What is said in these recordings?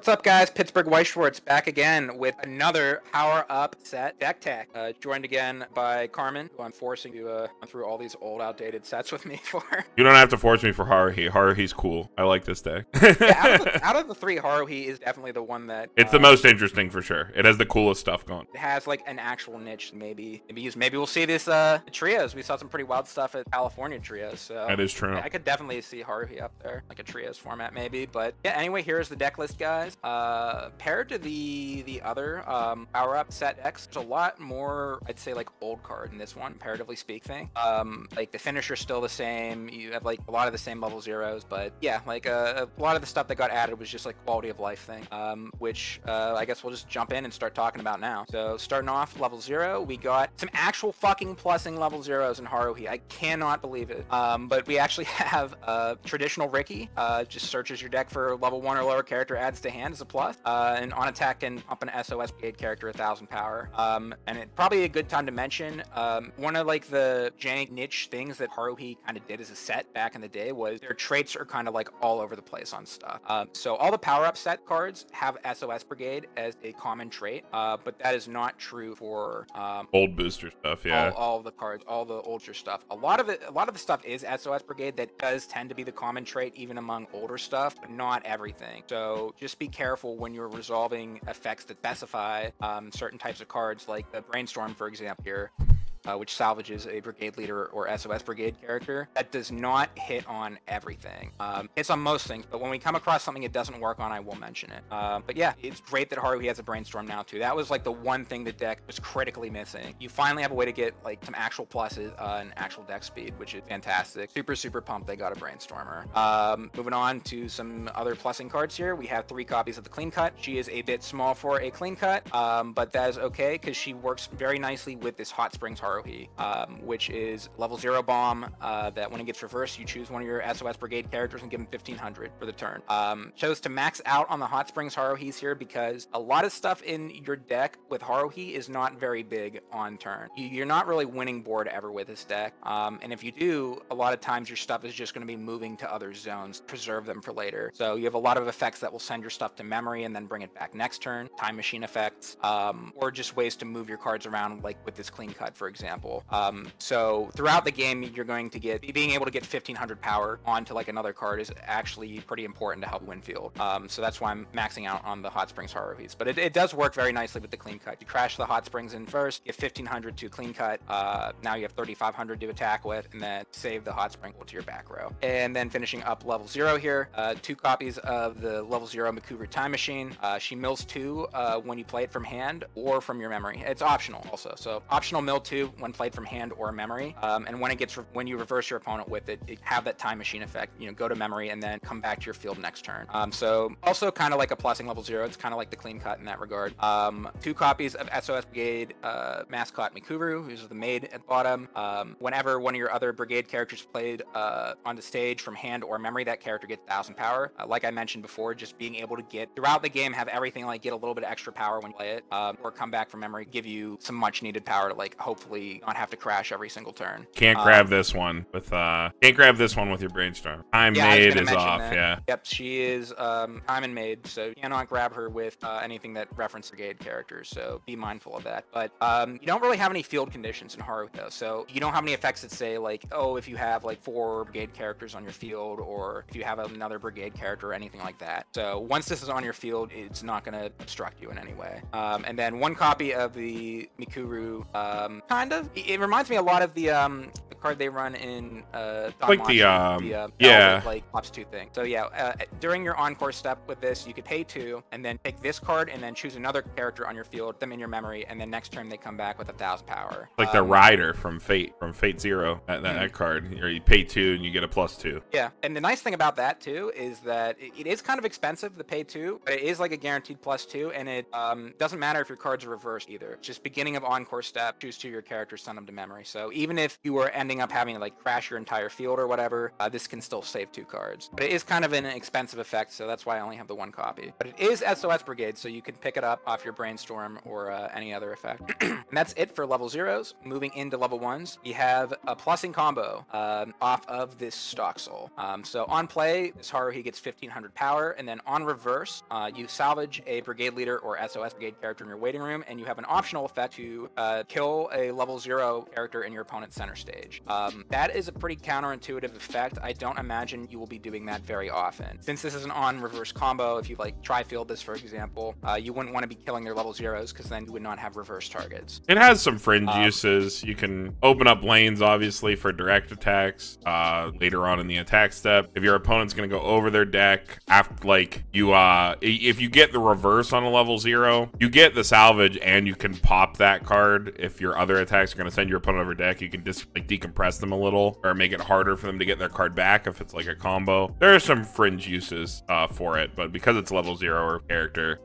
What's up, guys? Pittsburgh White Shorts back again with another Power Up set deck tech. Joined again by Carmen, who I'm forcing to run through all these old, outdated sets with me for. You don't have to force me for Haruhi. Haruhi's cool. I like this deck. Yeah, out of the three, Haruhi is definitely the one that it's the most interesting for sure. It has the coolest stuff going. It has like an actual niche. Maybe we'll see this trios. We saw some pretty wild stuff at California trios. So that is true. I could definitely see Haruhi up there, like a trios format maybe. But yeah, anyway, here's the deck list, guys. Paired to the other power up set decks, there's a lot more, I'd say, like old card in this one, comparatively speaking. Like the finisher's still the same. You have like a lot of the same level zeros, but yeah, like a lot of the stuff that got added was just like quality of life thing, which I guess we'll just jump in and start talking about now. So starting off level 0, we got some actual fucking plussing level zeros in Haruhi. I cannot believe it. But we actually have traditional Ricky, just searches your deck for level 1 or lower character, adds to hand as a plus, and on attack can pump an SOS Brigade character 1000 power. And it probably a good time to mention one of like the jank niche things that Haruhi kind of did as a set back in the day was their traits are kind of like all over the place on stuff. So all the power up set cards have SOS Brigade as a common trait, but that is not true for old booster stuff. Yeah, all of the cards, all the older stuff. A lot of the stuff is SOS Brigade. That does tend to be the common trait even among older stuff, but not everything. So just be careful when you're resolving effects that specify certain types of cards, like the Brainstorm, for example, here. Which salvages a brigade leader or SOS brigade character. That does not hit on everything. It's on most things, but when we come across something it doesn't work on, I will mention it. But yeah, it's great that Haruhi has a Brainstorm now too. That was like the one thing the deck was critically missing. You finally have a way to get like some actual pluses and actual deck speed, which is fantastic. Super pumped they got a Brainstormer. Moving on to some other plussing cards here. We have 3 copies of the Clean Cut. She is a bit small for a Clean Cut, but that is okay because she works very nicely with this Hot Springs Haruhi, which is level 0 bomb that when it gets reversed, you choose one of your SOS Brigade characters and give them 1500 for the turn. Chose to max out on the Hot Springs Haruhis here because a lot of stuff in your deck with Haruhi is not very big on turn. You're not really winning board ever with this deck, and if you do, a lot of times your stuff is just going to be moving to other zones, preserve them for later. So you have a lot of effects that will send your stuff to memory and then bring it back next turn, time machine effects, or just ways to move your cards around, like with this Clean Cut, for example. So throughout the game, you're going to being able to get 1500 power onto like another card is actually pretty important to help win field. So that's why I'm maxing out on the Hot Springs Haruhis. But it does work very nicely with the Clean Cut. You crash the Hot Springs in first, get 1500 to Clean Cut. Now you have 3500 to attack with, and then save the Hot Sprinkle to your back row. And then finishing up level 0 here, 2 copies of the level 0 Mikuru Time Machine. She mills 2 when you play it from hand or from your memory. It's optional also. So optional mill 2 when played from hand or memory, and when you reverse your opponent with it, have that time machine effect. You know, go to memory and then come back to your field next turn. So also kind of like a plussing level 0. It's kind of like the Clean Cut in that regard. 2 copies of SOS Brigade mascot Mikuru, who's the maid at bottom. Whenever one of your other brigade characters played on the stage from hand or memory, that character gets 1000 power. Like I mentioned before, just being able to get throughout the game, have everything like get a little bit of extra power when you play it, or come back from memory, give you some much needed power to like hopefully not have to crash every single turn. Can't grab this one with your Brainstorm. Time made is off. That. Yeah. Yep, she is time and made, so you cannot grab her with anything that references brigade characters. So be mindful of that. But you don't really have any field conditions in Haruhi though. So you don't have any effects that say like, oh, if you have like 4 brigade characters on your field, or if you have another brigade character or anything like that. So once this is on your field, it's not going to obstruct you in any way. And then 1 copy of the Mikuru, kind of. It reminds me a lot of the card they run in like Velvet, like +2 thing. So yeah, during your encore step with this, you could pay 2 and then take this card and then choose another character on your field, them in your memory, and then next turn they come back with 1000 power. Like the Rider from Fate 0. That card, or you pay 2 and you get a +2. Yeah, and the nice thing about that too is that it is kind of expensive to pay 2, but it is like a guaranteed +2, and it doesn't matter if your cards are reversed either. It's just beginning of encore step, choose 2 your character. characters, send them to memory. So even if you were ending up having to like crash your entire field or whatever, this can still save 2 cards. But it is kind of an expensive effect, so that's why I only have the 1 copy. But it is SOS Brigade, so you can pick it up off your Brainstorm or any other effect. And that's it for level 0s. Moving into level 1s, we have a plussing combo off of this Stock Soul. So on play, this Haruhi gets 1500 power, and then on reverse, you salvage a Brigade Leader or SOS Brigade character in your waiting room, and you have an optional effect to kill a level 0 character in your opponent's center stage. That is a pretty counterintuitive effect. I don't imagine you will be doing that very often. Since this is an on-reverse combo, if you like tri-field this, for example, you wouldn't want to be killing their level 0s because then you would not have reverse targets. It has some fringe uses. You can open up lanes, obviously, for direct attacks later on in the attack step. If your opponent's going to go over their deck, after like you, if you get the reverse on a level 0, you get the salvage and you can pop that card. If your other attacks are going to send your opponent over deck, you can just like decompress them a little or make it harder for them to get their card back if it's like a combo. There are some fringe uses for it, but because it's level 0 or character,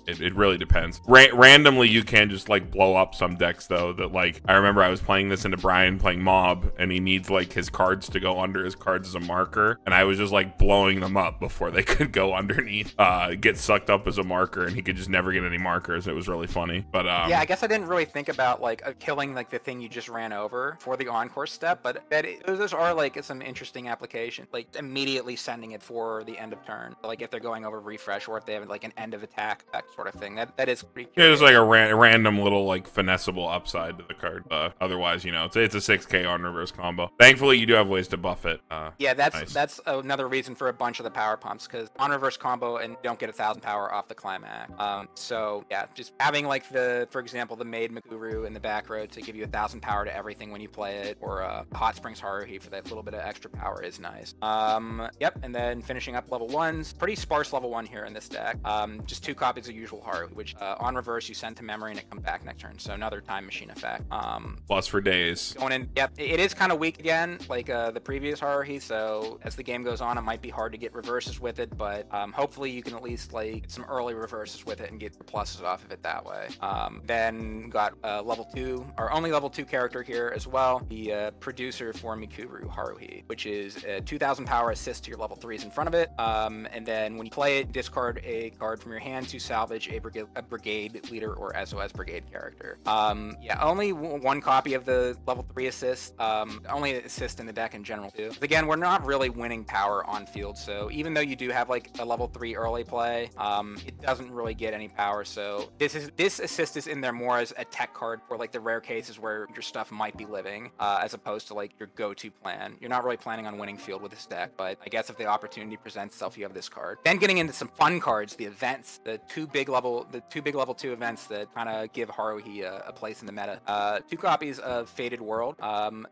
it really depends. Randomly, you can just like blow up some decks though. That like I remember I was playing this into Brian playing Mob, and he needs like his cards to go under his cards as a marker, and I was just like blowing them up before they could go underneath, get sucked up as a marker, and he could just never get any markers. It was really funny. But yeah, I guess I didn't really think about like killing like the thing you just ran over for the encore step, but those are like some interesting applications, like immediately sending it for the end of turn, like if they're going over refresh or if they have like an end of attack, that sort of thing. That is pretty curious. Yeah, it's like a random little like finessable upside to the card. Otherwise, you know, it's a 6k on reverse combo. Thankfully, you do have ways to buff it. Yeah, nice. that's another reason for a bunch of the power pumps, because on reverse combo and you don't get 1000 power off the climax. So yeah, just having like for example, the Maid Maguru in the back row to give you 1000 power to everything when you play it, or Hot Springs Haruhi for that little bit of extra power is nice. Yep, and then finishing up level 1s, pretty sparse level 1 here in this deck. Just 2 copies of usual Haruhi, which on reverse you send to memory and it comes back next turn. So another time machine effect. Plus for days. Going in, yep, it is kind of weak again, like the previous Haruhi. So as the game goes on, it might be hard to get reverses with it, but hopefully you can at least like get some early reverses with it and get the pluses off of it that way. Then got level 2, our only level 2 character here as well, the producer for Mikuru Haruhi, which is a 2000 power assist to your level 3s in front of it. And then when you play it, discard a card from your hand to salvage a brigade leader or SOS brigade character. Yeah, only 1 copy of the level 3 assist, only assist in the deck in general too. Again, we're not really winning power on field, so even though you do have like a level 3 early play, it doesn't really get any power. So this assist is in there more as a tech card for like the rare cases where your stuff might be living, as opposed to like your go-to plan. You're not really planning on winning field with this deck, but I guess if the opportunity presents itself, you have this card. Then getting into some fun cards, the events, the two big level 2 events that kind of give Haruhi a place in the meta. 2 copies of Fated World.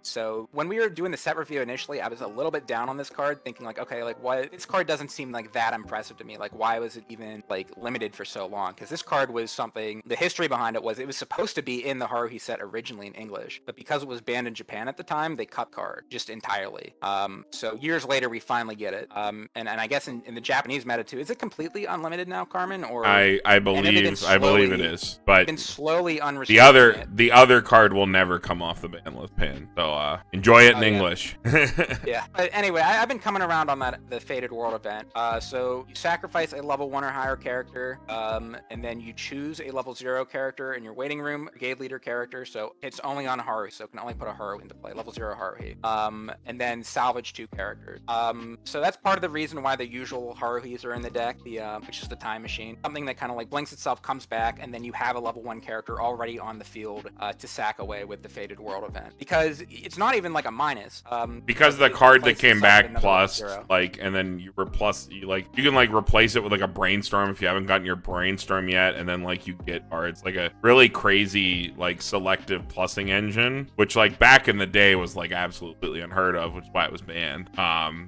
So when we were doing the set review initially, I was a little bit down on this card, thinking like, okay, like what, this card doesn't seem like that impressive to me. Like why was it even like limited for so long? Because this card was something, the history behind it was supposed to be in the Haruhi set originally in English, but because it was banned in Japan at the time, they cut card just entirely. So years later, we finally get it. And I guess in the Japanese meta too, is it completely unlimited now, Carmen? Or I believe it is, but been slowly unrestricted. The other card will never come off the ban list pin. So enjoy it in English. Yeah. But anyway, I've been coming around on the Fated World event. So you sacrifice a level 1 or higher character, and then you choose a level 0 character in your waiting room, brigade leader character. So it's only on Haruhi, so it can only put a Haruhi into play, level 0 Haruhi. And then salvage 2 characters. So that's part of the reason why the usual Haruhis are in the deck, which is the time machine. Something that kind of like blinks itself, comes back, and then you have a level 1 character already on the field to sack away with the Fated World event. Because it's not even like a minus. Because the card that came back plus, like, and then you can like replace it with like a brainstorm if you haven't gotten your brainstorm yet, and then like you get cards like a really crazy like selective plussing engine, which like back in the day was like absolutely unheard of, which is why it was banned.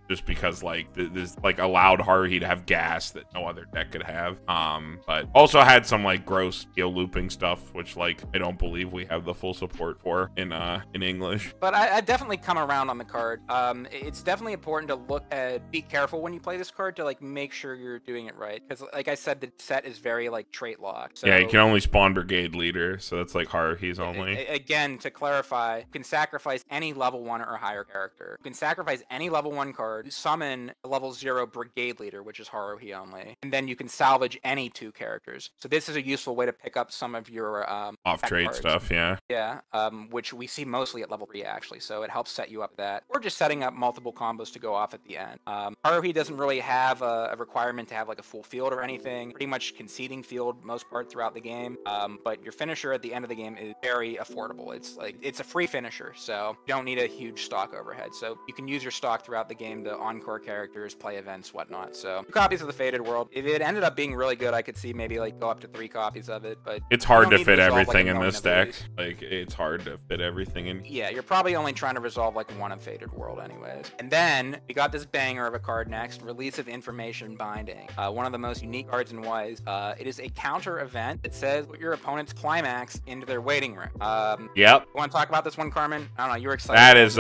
Just because like this like allowed Haruhi to have gas that no other deck could have. But also had some like gross skill looping stuff, which like I don't believe we have the full support for in English. But I definitely come around on the card. It's definitely important to be careful when you play this card to like make sure you're doing it right, because like I said, the set is very like trait locked. So, yeah, you can only spawn brigade leader, so that's like Haruhi's only. again, to clarify, you can sacrifice any level 1 or higher character. You can sacrifice any level 1 card, summon a level 0 brigade leader, which is Haruhi only, and then you can salvage any 2 characters. So this is a useful way to pick up some of your off-trade stuff, yeah. Yeah, which we see mostly at level 3, actually, so it helps set you up that. Or just setting up multiple combos to go off at the end. Haruhi doesn't really have a requirement to have like a full field or anything. Pretty much conceding field most part throughout the game. But your finisher at the end of the game is very affordable. It's a free finisher, so you don't need a huge stock overhead. So you can use your stock throughout the game to encore characters, play events, whatnot. So 2 copies of the Faded World. If it ended up being really good, I could see maybe like go up to 3 copies of it. But it's hard to fit everything in this deck. Like it's hard to fit everything in. Yeah, you're probably only trying to resolve like 1 of Faded World anyways. And then we got this banger of a card next, Release of Information Binding. One of the most unique cards in Wise. It is a counter event that says put your opponent's climax into their waiting room. Yep. You want to talk about this one, Carmen? I don't know. You're excited. That is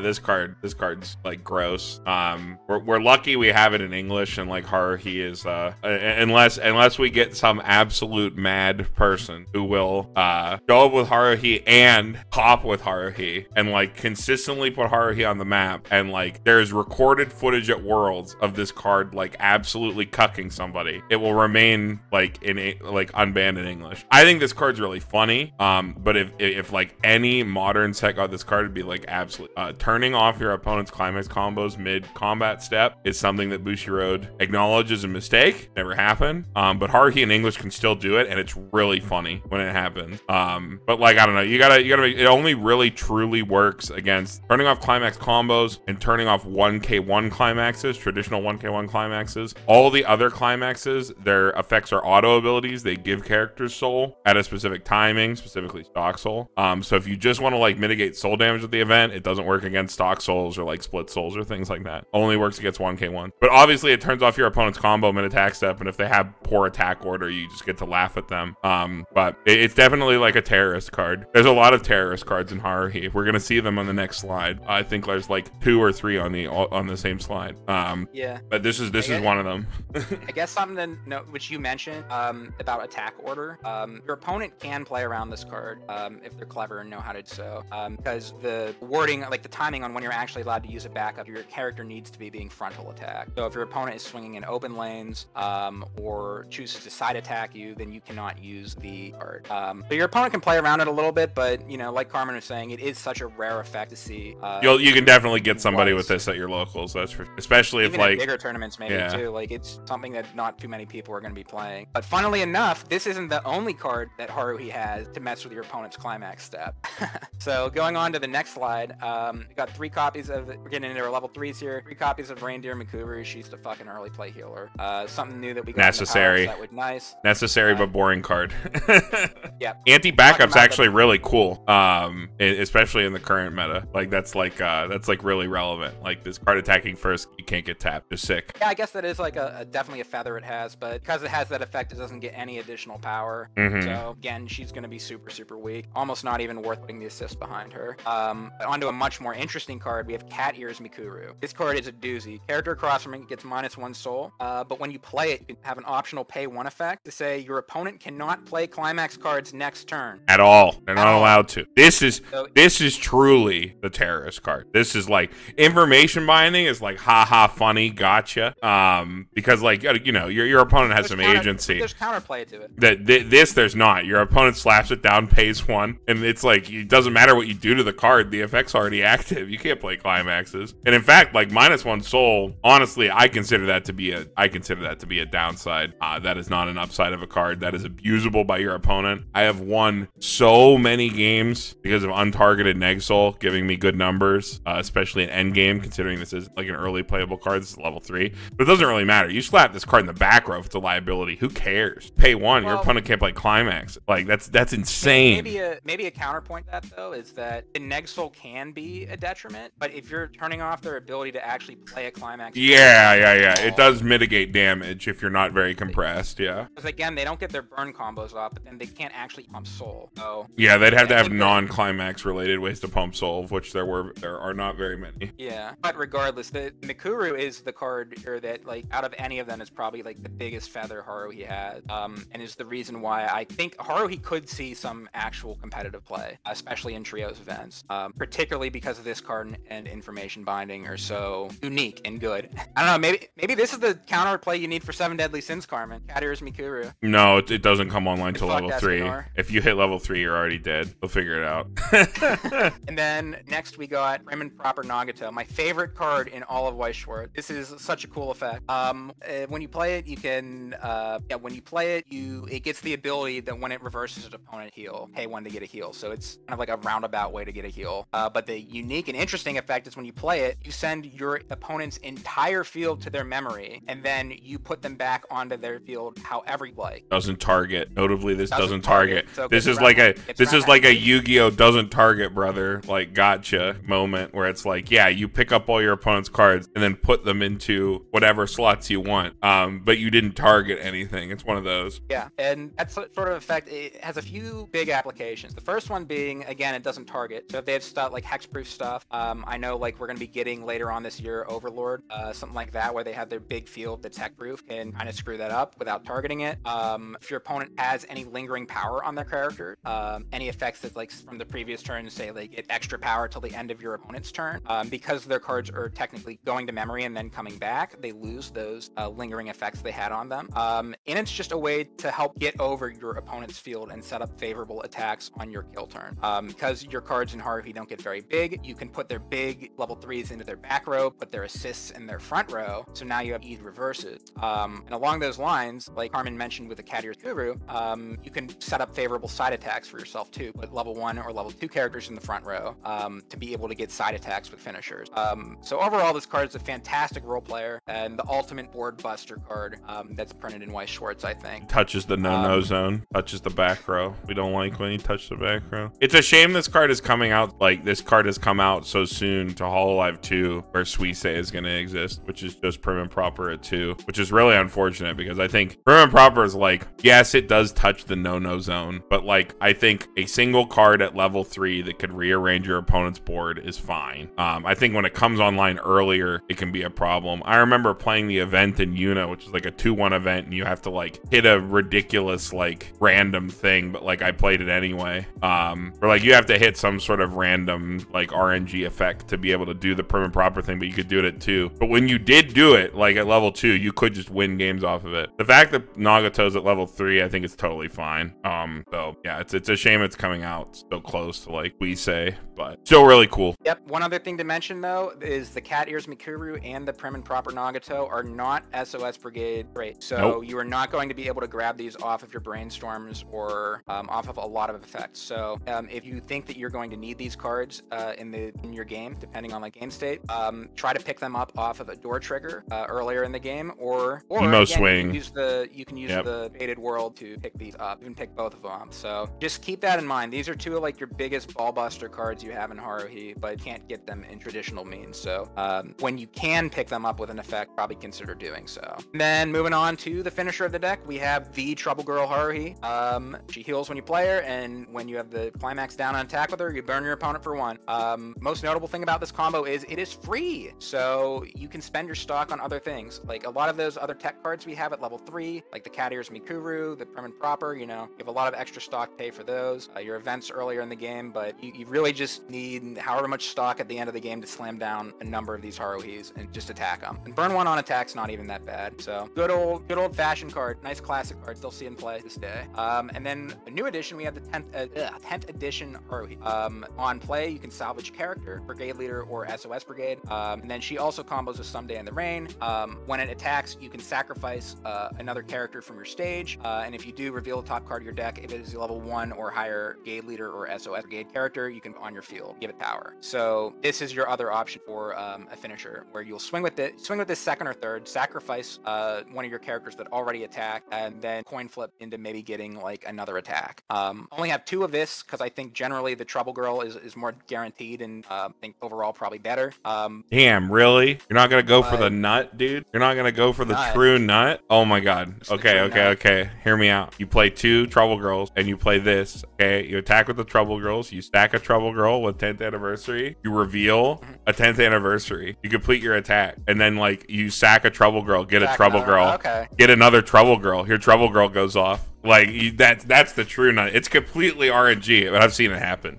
this card. This card's like gross. We're lucky we have it in English, and like Haruhi is unless we get some absolute mad person who will go up with Haruhi and hop with Haruhi and like consistently put Haruhi on the map, and like there's recorded footage at Worlds of this card like absolutely cucking somebody. It will remain like unbanned in English. I think this card's really funny. But if like any modern set got this card, it'd be like absolutely turning off your opponent's climax combos mid combat step is something that Bushiroad acknowledges a mistake. Never happened. But Haruhi in English can still do it, and it's really funny when it happens. But like I don't know, you gotta make it only really truly works against turning off climax combos and turning off 1k1 climaxes, traditional 1k1 climaxes. All the other climaxes, their effects are auto abilities. They give characters soul at a specific timing, specifically stock soul. So if you just want to like mitigate soul damage at the event, it doesn't work against stock souls or like split souls or things like that. Only works against 1k1. But obviously it turns off your opponent's combo mid attack step, and if they have poor attack order, you just get to laugh at them. But it's definitely like a terrorist card. There's a lot of terrorist cards in Haruhi. We're gonna see them on the next slide. I think there's like 2 or 3 on the same slide. Yeah. But this is one of them. I guess something to note, which you mentioned about attack order. Your opponent can play around this card if they're clever and know how to do so. Because the wording, like the timing on when you're actually allowed to use a backup, your character needs to be being frontal attack. So if your opponent is swinging in open lanes or chooses to side attack you, then you cannot use the card. So your opponent can play around it a little bit, but you know, like Carmen was saying, it is such a rare effect to see. You can definitely get somebody with this at your locals. That's for, especially even if like at bigger tournaments maybe too. Like it's something that not too many people are going to be playing. But funnily enough, this isn't the only card that Haruhi has to mess with your opponent's climax step. So going on to the next slide, we got 3 copies of, we're getting into our level 3s here, 3 copies of Reindeer Mikuru. She's the fucking early play healer. Something new that we got necessary. That was nice. Necessary but boring card. Yeah. Anti-backup's actually really cool, especially in the current meta. Like that's like really relevant. Like this card attacking first, you can't get tapped. Just sick. Yeah, I guess that is like definitely a feather it has, but because it has that effect, it doesn't get any additional power. So again, she's going to be super weak. Almost not even worth putting the assist behind her. Onto a much more interesting card, we have Cat Ears Mikuru. This card is a doozy. Character across from it gets -1 soul, but when you play it, you can have an optional pay 1 effect to say your opponent cannot play climax cards next turn. At all. They're not allowed to. This is truly the terrorist card. This is like information binding is like haha funny, gotcha. Because like you know your opponent has some agency. There's counterplay to it. There's not. Your opponent slaps it down, pays 1, and it's like it doesn't matter what you do to the card. The effect's already active. You can't play climaxes. And in fact, like -1 soul, honestly, I consider that to be a downside. That is not an upside of a card. That is abusable by your opponent. I have won so many games because of untargeted neg soul giving me good numbers, especially in endgame, considering this is like an early playable card. This is level 3, but it doesn't really matter. You slap this card in the back row if it's a liability. Who cares? Pay 1. Your opponent can't play climax. Like that's insane. Maybe a counterpoint to that though is that the neg soul can be a detriment, but if you're turning off their ability to actually play a climax, it does mitigate damage if you're not very compressed. Yeah, because again, they don't get their burn combos off, but then they can't actually pump soul. So yeah, they'd have to have non-climax related ways to pump soul, of which there are not very many. Yeah, but regardless, the Mikuru is the card here that like out of any of them is probably like the biggest feather Haruhi has, and is the reason why I think Haruhi could see some actual actual competitive play, especially in trios events, particularly because of this card and information binding are so unique and good. I don't know, maybe this is the counter play you need for 7 Deadly Sins, Carmen. Cat Ears Mikuru. No, it doesn't come online till level 3. Escanor. If you hit level 3, you're already dead. We'll figure it out. And then next we got Prim and Proper Nagato, my favorite card in all of Weiss Schwarz. This is such a cool effect. When you play it, you can when you play it, it gets the ability that when it reverses an opponent heal, pay 1 to get a heal. So it's kind of like a roundabout way to get a heal. But the unique and interesting effect is when you play it, you send your opponent's entire field to their memory, and then you put them back onto their field however you like. Doesn't target. Notably, this doesn't target. So this is like a Yu-Gi-Oh doesn't target, brother. Like gotcha moment where it's like, yeah, you pick up all your opponent's cards and then put them into whatever slots you want. But you didn't target anything. It's one of those. Yeah, and that sort of effect, it has a few big applications. The first one being, again, it doesn't target. So if they have stuff like hexproof stuff, I know like we're going to be getting later on this year Overlord, something like that, where they have their big field that's hexproof, can kind of screw that up without targeting it. If your opponent has any lingering power on their character, any effects that like from the previous turn, say like get extra power till the end of your opponent's turn, because their cards are technically going to memory and then coming back, they lose those lingering effects they had on them. And it's just a way to help get over your opponent's field and set up favorable attacks on your kill turn. Because your cards in Haruhi don't get very big, you can put their big level 3s into their back row, put their assists in their front row, so now you have easy reverses. And along those lines, like Carmen mentioned with the Cat Ears Guru, you can set up favorable side attacks for yourself too, put level 1 or level 2 characters in the front row to be able to get side attacks with finishers. So overall, this card is a fantastic role player and the ultimate board buster card that's printed in Weiss Schwarz, I think. Touches the no-no zone, touches the back row. We don't like when you touch the back row. It's a shame this card is coming out, like this card has come out so soon to Hololive 2, where Suisse is going to exist, which is just Prim and Proper at 2, which is really unfortunate because I think Prim and Proper is like, yes, it does touch the no-no zone, but like I think a single card at level 3 that could rearrange your opponent's board is fine. I think when it comes online earlier, it can be a problem. I remember playing the event in Yuna, which is like a 2-1 event, and you have to like hit a ridiculous like random thing, but like I played it anyway. Or like you have to hit some sort of random like RNG effect to be able to do the Prim and Proper thing, but you could do it at 2. But when you did do it, like at level 2, you could just win games off of it. The fact that Nagato's at level 3, I think it's totally fine. So yeah, it's a shame it's coming out so close to like we say, but still really cool. Yep. One other thing to mention though is the Cat Ears Mikuru and the Prim and Proper Nagato are not SOS Brigade traits. So nope. You are not going to be able to grab these off of your brainstorms or off of a lot of effects. So if you think that you're going to need these cards in your game, depending on like game state, try to pick them up off of a door trigger earlier in the game, or Emo again, swing. You can use the Faded World to pick these up. You can pick both of them. So just keep that in mind. These are two of like your biggest ball buster cards you have in Haruhi, but can't get them in traditional means. So when you can pick them up with an effect, probably consider doing so. And then moving on to the finisher of the deck, we have the Trouble Girl Haruhi. She heals when you play her, and when you have the climax down on attack with her, you burn your opponent for 1. Most notable thing about this combo is it is free, so you can spend your stock on other things. Like a lot of those other tech cards we have at level 3, like the Cat Ears Mikuru, the Prim and Proper, you know, you have a lot of extra stock to pay for those. Your events earlier in the game, but you really just need however much stock at the end of the game to slam down a number of these Haruhis and just attack them. And burn 1 on attack's not even that bad. So good old fashioned card, nice classic card, still see in play this day. And then a new edition, we have the 10th edition Haruhi. On play, you can salvage character, Brigade Leader, or SOS Brigade. And then she also combos with Someday in the Rain. When it attacks, you can sacrifice another character from your stage. And if you do, reveal the top card of your deck. If it is a level 1 or higher Brigade Leader or SOS Brigade character, you can on your field, give it power. So this is your other option for a finisher, where you'll swing with this second or third, sacrifice one of your characters that already attacked, and then coin flip into maybe getting like another attack. Only have 2 of this because I think generally the Trouble Girl is more guaranteed, and I think overall probably better. Damn, really? You're not gonna go for the nut, dude? You're not gonna go for the true nut? Oh my god. Okay. Hear me out. You play 2 Trouble Girls and you play this. Okay, you attack with the Trouble Girls. You stack a Trouble Girl with 10th anniversary. You reveal a 10th anniversary. You complete your attack, and then like you sack a Trouble Girl, get a Trouble Girl, get another Trouble Girl. Your Trouble Girl goes off. Like that's the true nut. It's completely RNG, but I've seen it happen.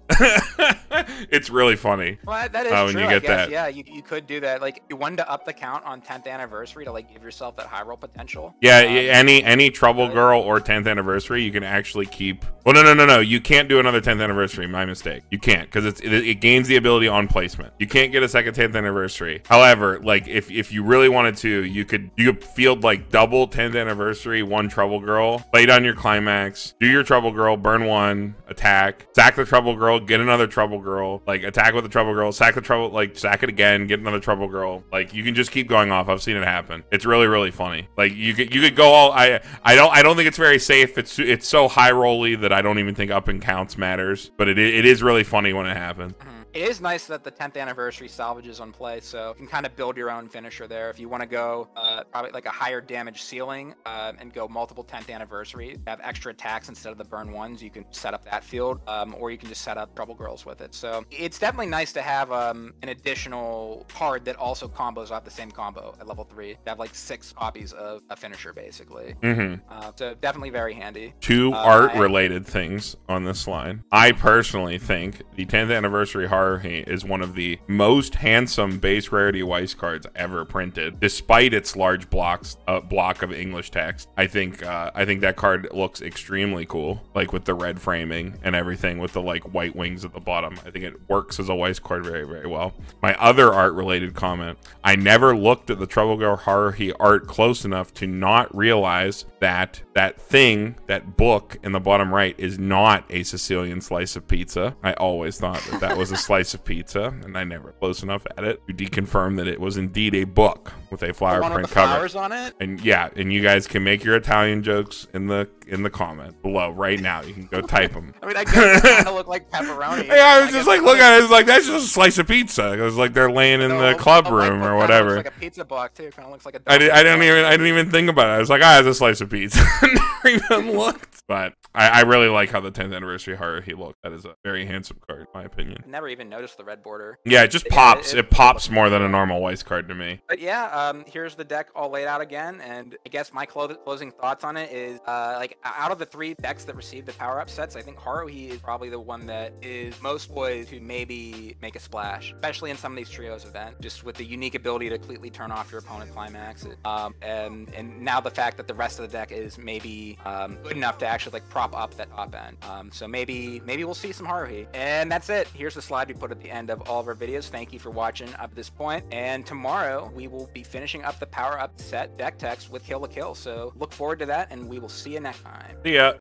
It's really funny. Well, that is when true. you I get guess. that. Yeah, you could do that. Like you wanted to up the count on 10th anniversary to like give yourself that high roll potential. Yeah, any Trouble Girl or 10th anniversary, you can actually keep. Well, no. You can't do another 10th anniversary. My mistake. You can't because it gains the ability on placement. You can't get a second 10th anniversary. However, like if you really wanted to, you could field like double 10th anniversary, one Trouble Girl, lay down your climax, do your Trouble Girl, burn one, attack, sack the Trouble Girl, get another Trouble Girl, like attack with the Trouble Girl, sack the Trouble, like sack it again, get another Trouble Girl. Like you can just keep going off. I've seen it happen. It's really funny. Like you could go all. I don't think it's very safe. It's so high rolly that I don't even think up and counts matters. But it is really funny when it happens. It is nice that the 10th anniversary salvages on play, so you can kind of build your own finisher there. If you want to go probably like a higher damage ceiling and go multiple 10th anniversary, have extra attacks instead of the burn ones, you can set up that field, or you can just set up Trouble Girls with it. So it's definitely nice to have an additional card that also combos off the same combo at level 3. You have like 6 copies of a finisher, basically. So definitely very handy. Two art-related things on this line. I personally think the 10th anniversary Haruhi is one of the most handsome base rarity Weiss cards ever printed, despite its large block of English text. I think that card looks extremely cool, like with the red framing and everything, with the like white wings at the bottom. I think it works as a Weiss card very well. My other art-related comment: I never looked at the Trouble Girl Haruhi art close enough to not realize that that book in the bottom right is not a Sicilian slice of pizza. I always thought that was a slice of pizza, and I never close enough at it to deconfirm that it was indeed a book with a flower print cover. Flowers on it? And yeah, and you guys can make your Italian jokes in the comment below right now. You can go type them. I mean, I guess they kind of look like pepperoni. Yeah, I was just like, look at it. It's like, that's just a slice of pizza. It was like they're laying in the club room or whatever. Looks like a pizza block too. Kind of looks like a. I didn't even think about it. I was like, it's a slice of pizza. I never even looked. But I really like how the 10th anniversary Haruhi looked. That is a very handsome card, in my opinion. Never even noticed the red border. Yeah, it just pops. It pops more than a normal Weiss card to me. But yeah, here's the deck all laid out again, and I guess my closing thoughts on it is, like, out of the 3 decks that received the power-up sets, I think Haruhi is probably the one that is most poised to maybe make a splash, especially in some of these trios events, just with the unique ability to completely turn off your opponent climax. And now the fact that the rest of the deck is maybe good enough to actually like prop up that top end. So maybe we'll see some Haruhi. And that's it. Here's the slide we put at the end of all of our videos. Thank you for watching up to this point. And tomorrow we will be finishing up the power up set deck text with Kill la Kill. So look forward to that, and we will see you next time. See ya.